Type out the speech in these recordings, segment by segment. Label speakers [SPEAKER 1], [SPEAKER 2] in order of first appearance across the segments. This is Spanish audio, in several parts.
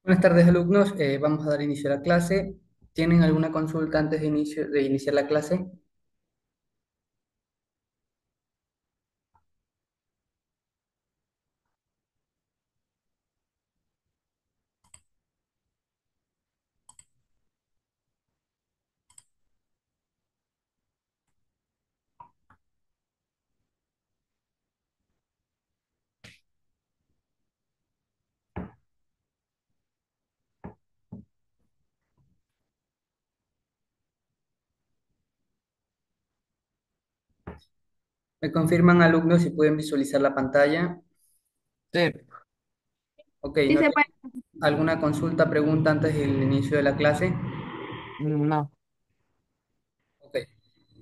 [SPEAKER 1] Buenas tardes, alumnos. Vamos a dar inicio a la clase. ¿Tienen alguna consulta antes de iniciar la clase? ¿Me confirman, alumnos, si pueden visualizar la pantalla?
[SPEAKER 2] Sí,
[SPEAKER 1] Ok,
[SPEAKER 2] sí
[SPEAKER 1] ¿no
[SPEAKER 2] se puede.
[SPEAKER 1] tienen alguna consulta, pregunta antes del inicio de la clase?
[SPEAKER 2] No,
[SPEAKER 1] Ok.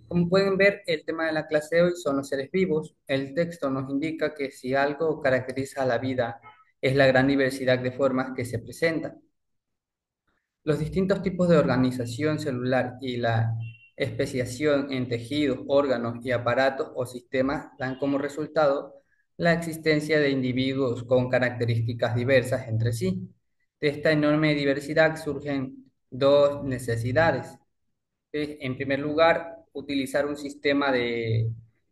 [SPEAKER 1] Como pueden ver, el tema de la clase de hoy son los seres vivos. El texto nos indica que si algo caracteriza a la vida es la gran diversidad de formas que se presentan. Los distintos tipos de organización celular y la especiación en tejidos, órganos y aparatos o sistemas dan como resultado la existencia de individuos con características diversas entre sí. De esta enorme diversidad surgen dos necesidades. En primer lugar, utilizar un sistema de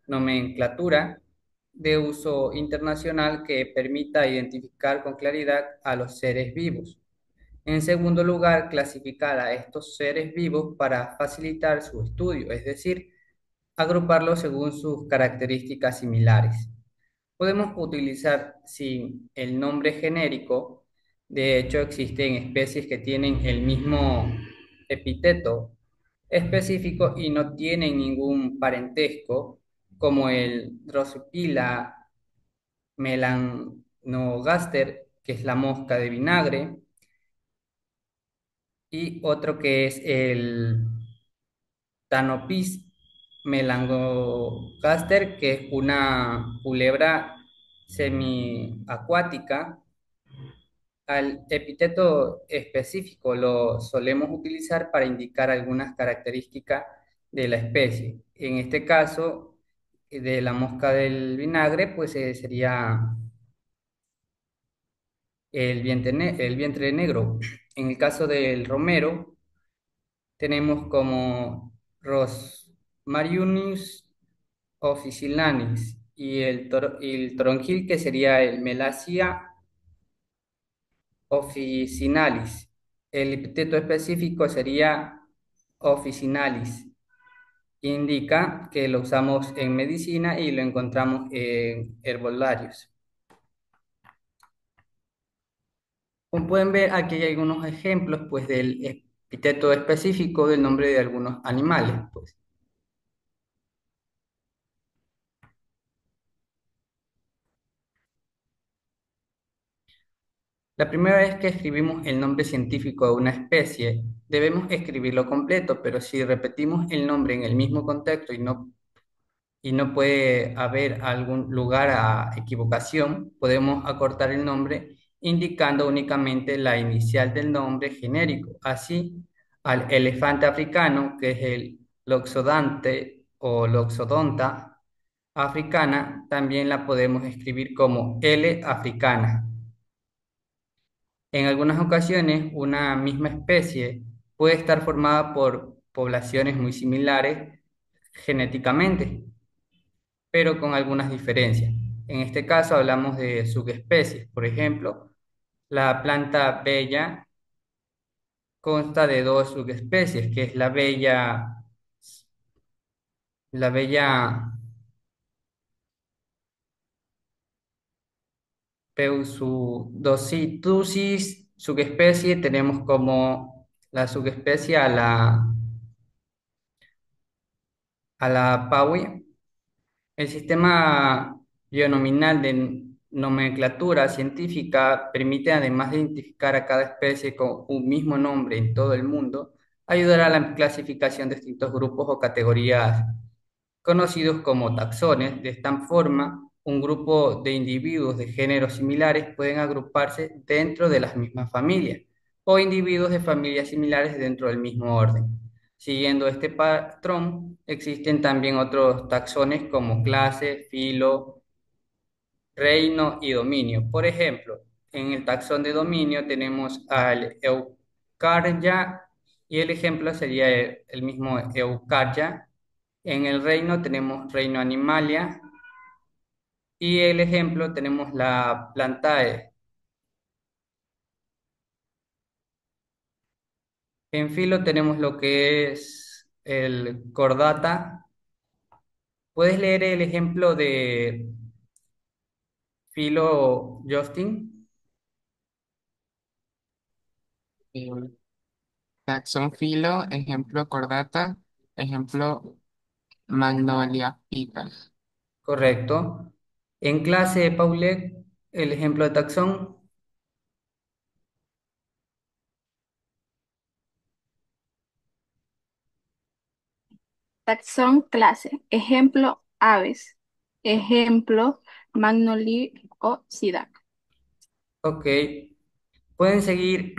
[SPEAKER 1] nomenclatura de uso internacional que permita identificar con claridad a los seres vivos. En segundo lugar, clasificar a estos seres vivos para facilitar su estudio, es decir, agruparlos según sus características similares. Podemos utilizar sin el nombre genérico. De hecho, existen especies que tienen el mismo epíteto específico y no tienen ningún parentesco, como el Drosophila melanogaster, que es la mosca de vinagre, y otro que es el Tanopis melangogaster, que es una culebra semiacuática. Al epíteto específico lo solemos utilizar para indicar algunas características de la especie. En este caso, de la mosca del vinagre, pues sería el vientre negro. En el caso del romero, tenemos como Rosmarius officinalis y el toronjil, que sería el Melasia officinalis. El epíteto específico sería officinalis. Indica que lo usamos en medicina y lo encontramos en herbolarios. Como pueden ver, aquí hay algunos ejemplos pues, del epíteto específico del nombre de algunos animales. Pues. La primera vez que escribimos el nombre científico de una especie, debemos escribirlo completo, pero si repetimos el nombre en el mismo contexto y no puede haber algún lugar a equivocación, podemos acortar el nombre indicando únicamente la inicial del nombre genérico. Así, al elefante africano, que es el Loxodonte o Loxodonta africana, también la podemos escribir como L africana. En algunas ocasiones, una misma especie puede estar formada por poblaciones muy similares genéticamente, pero con algunas diferencias. En este caso hablamos de subespecies. Por ejemplo, la planta bella consta de dos subespecies, que es la bella Pseudositusis subespecie. Tenemos como la subespecie a la Paui. El sistema bionominal de nomenclatura científica permite, además de identificar a cada especie con un mismo nombre en todo el mundo, ayudar a la clasificación de distintos grupos o categorías conocidos como taxones. De esta forma, un grupo de individuos de géneros similares pueden agruparse dentro de las mismas familias o individuos de familias similares dentro del mismo orden. Siguiendo este patrón, existen también otros taxones como clase, filo, reino y dominio. Por ejemplo, En el taxón de dominio tenemos al Eucarya y el ejemplo sería el mismo Eucarya. En el reino tenemos reino Animalia y el ejemplo tenemos la Plantae. En filo tenemos lo que es el Cordata. ¿Puedes leer el ejemplo de filo, Justin?
[SPEAKER 2] Eh, taxón filo, ejemplo cordata, ejemplo magnolia picas.
[SPEAKER 1] Correcto. En clase, Paulet, el ejemplo de taxón.
[SPEAKER 3] Taxón clase. Ejemplo, aves. Ejemplo, Magnoliosidae.
[SPEAKER 1] Ok. Pueden seguir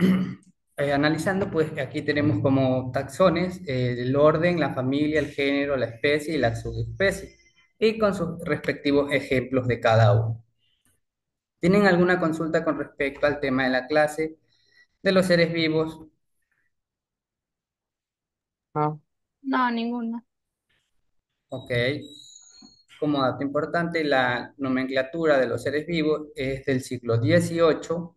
[SPEAKER 1] analizando, pues aquí tenemos como taxones el orden, la familia, el género, la especie y la subespecie, y con sus respectivos ejemplos de cada uno. ¿Tienen alguna consulta con respecto al tema de la clase de los seres vivos?
[SPEAKER 2] No,
[SPEAKER 3] No, ninguno.
[SPEAKER 1] Ok. Como dato importante, la nomenclatura de los seres vivos es del siglo XVIII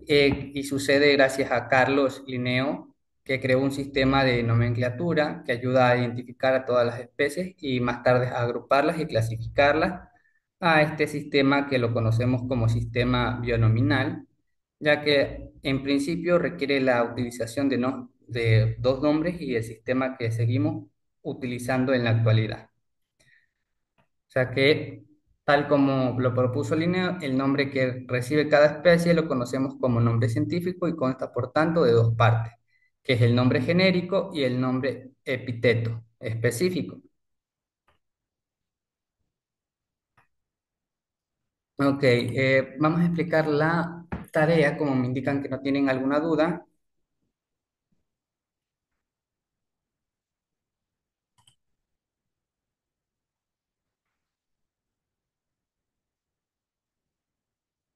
[SPEAKER 1] y sucede gracias a Carlos Linneo, que creó un sistema de nomenclatura que ayuda a identificar a todas las especies y más tarde a agruparlas y clasificarlas a este sistema que lo conocemos como sistema bionominal, ya que en principio requiere la utilización de, de dos nombres y el sistema que seguimos utilizando en la actualidad. O sea que, tal como lo propuso Linneo, el nombre que recibe cada especie lo conocemos como nombre científico y consta, por tanto, de dos partes, que es el nombre genérico y el nombre epíteto específico. Ok, vamos a explicar la tarea, como me indican que no tienen alguna duda.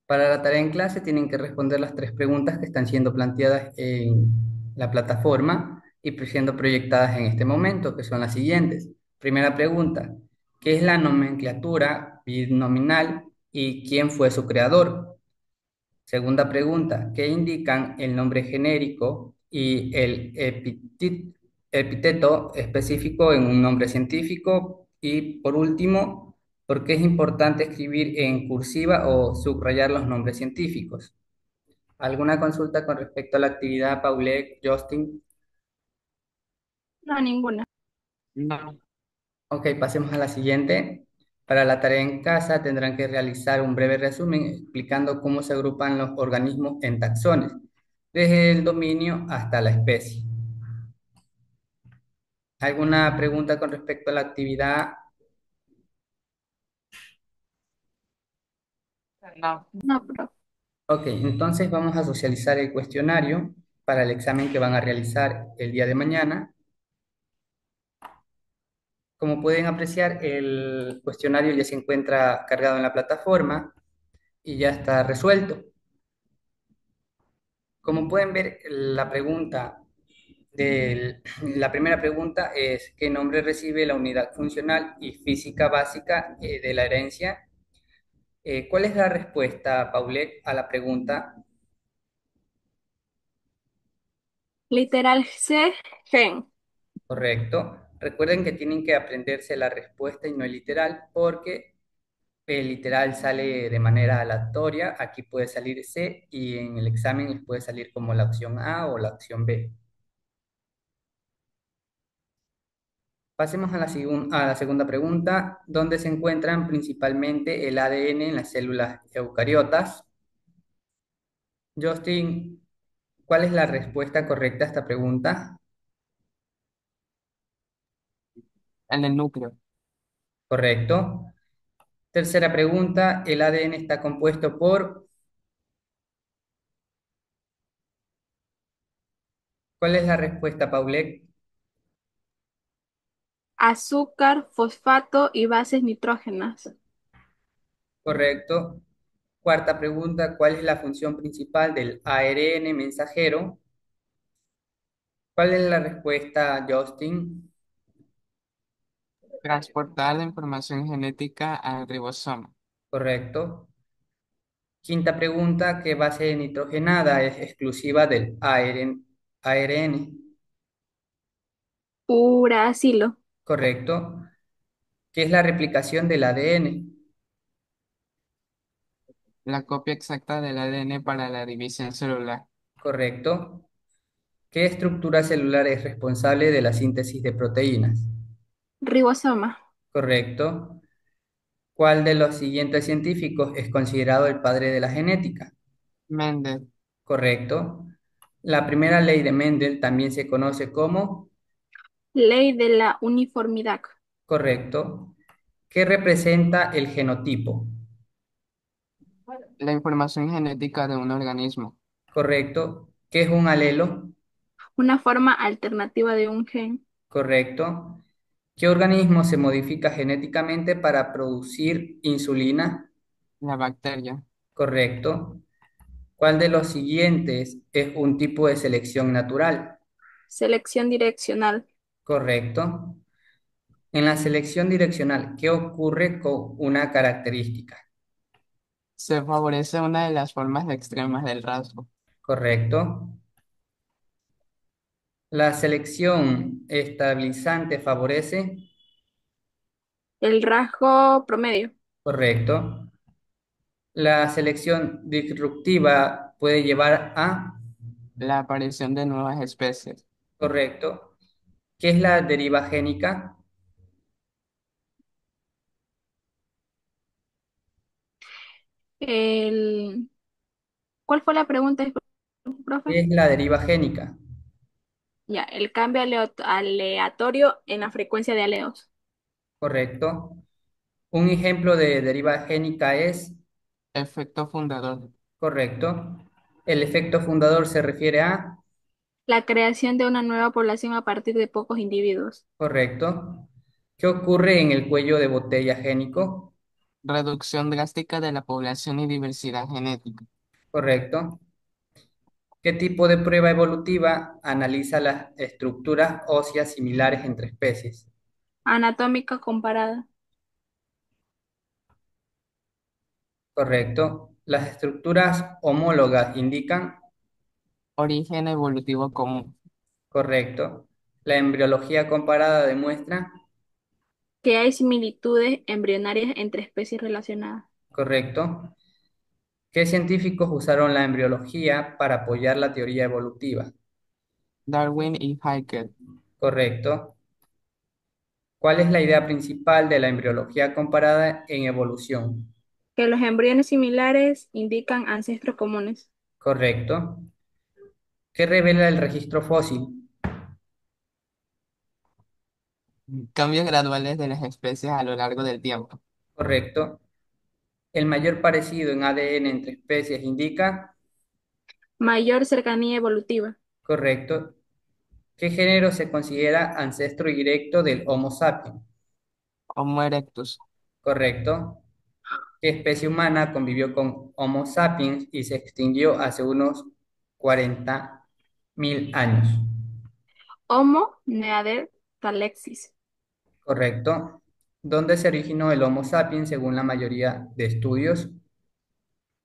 [SPEAKER 1] Para la tarea en clase tienen que responder las tres preguntas que están siendo planteadas en la plataforma y siendo proyectadas en este momento, que son las siguientes. Primera pregunta, ¿qué es la nomenclatura binominal y quién fue su creador? Segunda pregunta, ¿qué indican el nombre genérico y el epíteto específico en un nombre científico? Y por último, ¿por qué es importante escribir en cursiva o subrayar los nombres científicos? ¿Alguna consulta con respecto a la actividad, Paulette, Justin?
[SPEAKER 3] No, ninguna.
[SPEAKER 2] no,
[SPEAKER 1] Ok, pasemos a la siguiente. Para la tarea en casa tendrán que realizar un breve resumen explicando cómo se agrupan los organismos en taxones, desde el dominio hasta la especie. ¿Alguna pregunta con respecto a la actividad?
[SPEAKER 2] no.
[SPEAKER 3] No, profe.
[SPEAKER 1] Ok, entonces vamos a socializar el cuestionario para el examen que van a realizar el día de mañana. Como pueden apreciar, el cuestionario ya se encuentra cargado en la plataforma y ya está resuelto. Como pueden ver, la primera pregunta es: ¿qué nombre recibe la unidad funcional y física básica de la herencia? ¿Cuál es la respuesta, Paulette, a la pregunta?
[SPEAKER 3] Literal C, gen.
[SPEAKER 1] Correcto. Recuerden que tienen que aprenderse la respuesta y no el literal, porque el literal sale de manera aleatoria. Aquí puede salir C y en el examen les puede salir como la opción A o la opción B. Pasemos a a la segunda pregunta: ¿dónde se encuentran principalmente el ADN en las células eucariotas? Justin, ¿cuál es la respuesta correcta a esta pregunta?
[SPEAKER 2] En el núcleo.
[SPEAKER 1] Correcto. Tercera pregunta: ¿el ADN está compuesto por? ¿Cuál es la respuesta, Paulette?
[SPEAKER 3] Azúcar, fosfato y bases nitrógenas.
[SPEAKER 1] Correcto. Cuarta pregunta, ¿cuál es la función principal del ARN mensajero? ¿Cuál es la respuesta, Justin?
[SPEAKER 2] Transportar la información genética al ribosoma.
[SPEAKER 1] Correcto. Quinta pregunta, ¿qué base nitrogenada es exclusiva del ARN?
[SPEAKER 3] Uracilo.
[SPEAKER 1] Correcto. ¿Qué es la replicación del ADN?
[SPEAKER 2] La copia exacta del ADN para la división celular.
[SPEAKER 1] Correcto. ¿Qué estructura celular es responsable de la síntesis de proteínas?
[SPEAKER 3] Ribosoma.
[SPEAKER 1] Correcto. ¿Cuál de los siguientes científicos es considerado el padre de la genética?
[SPEAKER 2] Mendel.
[SPEAKER 1] Correcto. La primera ley de Mendel también se conoce como
[SPEAKER 3] Ley de la uniformidad.
[SPEAKER 1] correcto. ¿Qué representa el genotipo?
[SPEAKER 2] La información genética de un organismo.
[SPEAKER 1] Correcto. ¿Qué es un alelo?
[SPEAKER 3] Una forma alternativa de un gen.
[SPEAKER 1] Correcto. ¿Qué organismo se modifica genéticamente para producir insulina?
[SPEAKER 2] La bacteria.
[SPEAKER 1] Correcto. ¿Cuál de los siguientes es un tipo de selección natural?
[SPEAKER 3] Selección direccional.
[SPEAKER 1] Correcto. En la selección direccional, ¿qué ocurre con una característica?
[SPEAKER 2] Se favorece una de las formas extremas del rasgo.
[SPEAKER 1] Correcto. La selección estabilizante favorece.
[SPEAKER 3] El rasgo promedio.
[SPEAKER 1] Correcto. La selección disruptiva puede llevar a.
[SPEAKER 2] La aparición de nuevas especies.
[SPEAKER 1] Correcto. ¿Qué es la deriva génica?
[SPEAKER 3] El... ¿Cuál fue la pregunta, disculpe,
[SPEAKER 1] ¿Qué
[SPEAKER 3] profe?
[SPEAKER 1] es la deriva génica?
[SPEAKER 3] Ya, el cambio aleatorio en la frecuencia de aleos.
[SPEAKER 1] Correcto. Un ejemplo de deriva génica es.
[SPEAKER 2] Efecto fundador.
[SPEAKER 1] Correcto. El efecto fundador se refiere a.
[SPEAKER 3] La creación de una nueva población a partir de pocos individuos.
[SPEAKER 1] Correcto. ¿Qué ocurre en el cuello de botella génico?
[SPEAKER 2] Reducción drástica de la población y diversidad genética.
[SPEAKER 1] Correcto. ¿Qué tipo de prueba evolutiva analiza las estructuras óseas similares entre especies?
[SPEAKER 3] Anatómica comparada.
[SPEAKER 1] Correcto. Las estructuras homólogas indican.
[SPEAKER 2] Origen evolutivo común.
[SPEAKER 1] Correcto. La embriología comparada demuestra.
[SPEAKER 3] Que hay similitudes embrionarias entre especies relacionadas.
[SPEAKER 1] Correcto. ¿Qué científicos usaron la embriología para apoyar la teoría evolutiva?
[SPEAKER 2] Darwin y Haeckel.
[SPEAKER 1] Correcto. ¿Cuál es la idea principal de la embriología comparada en evolución?
[SPEAKER 3] Que los embriones similares indican ancestros comunes.
[SPEAKER 1] Correcto. ¿Qué revela el registro fósil?
[SPEAKER 2] Cambios graduales de las especies a lo largo del tiempo.
[SPEAKER 1] Correcto. El mayor parecido en ADN entre especies indica.
[SPEAKER 3] Mayor cercanía evolutiva.
[SPEAKER 1] Correcto. ¿Qué género se considera ancestro directo del Homo sapiens?
[SPEAKER 2] Homo erectus.
[SPEAKER 1] Correcto. ¿Qué especie humana convivió con Homo sapiens y se extinguió hace unos 40.000 años?
[SPEAKER 3] Homo neanderthalensis.
[SPEAKER 1] Correcto. ¿Dónde se originó el Homo sapiens según la mayoría de estudios?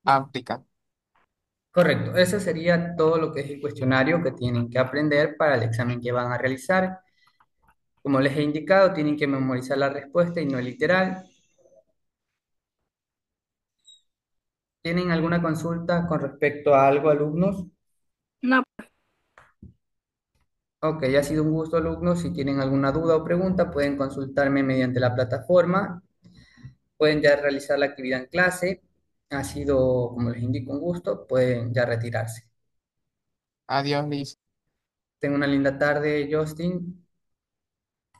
[SPEAKER 2] África.
[SPEAKER 1] Correcto. Eso sería todo lo que es el cuestionario que tienen que aprender para el examen que van a realizar. Como les he indicado, tienen que memorizar la respuesta y no el literal. ¿Tienen alguna consulta con respecto a algo, alumnos?
[SPEAKER 3] No,
[SPEAKER 1] Ok, ha sido un gusto, alumnos. Si tienen alguna duda o pregunta, pueden consultarme mediante la plataforma. Pueden ya realizar la actividad en clase. Ha sido, como les indico, un gusto. Pueden ya retirarse.
[SPEAKER 2] Adiós, Liz.
[SPEAKER 1] Tengan una linda tarde, Justin.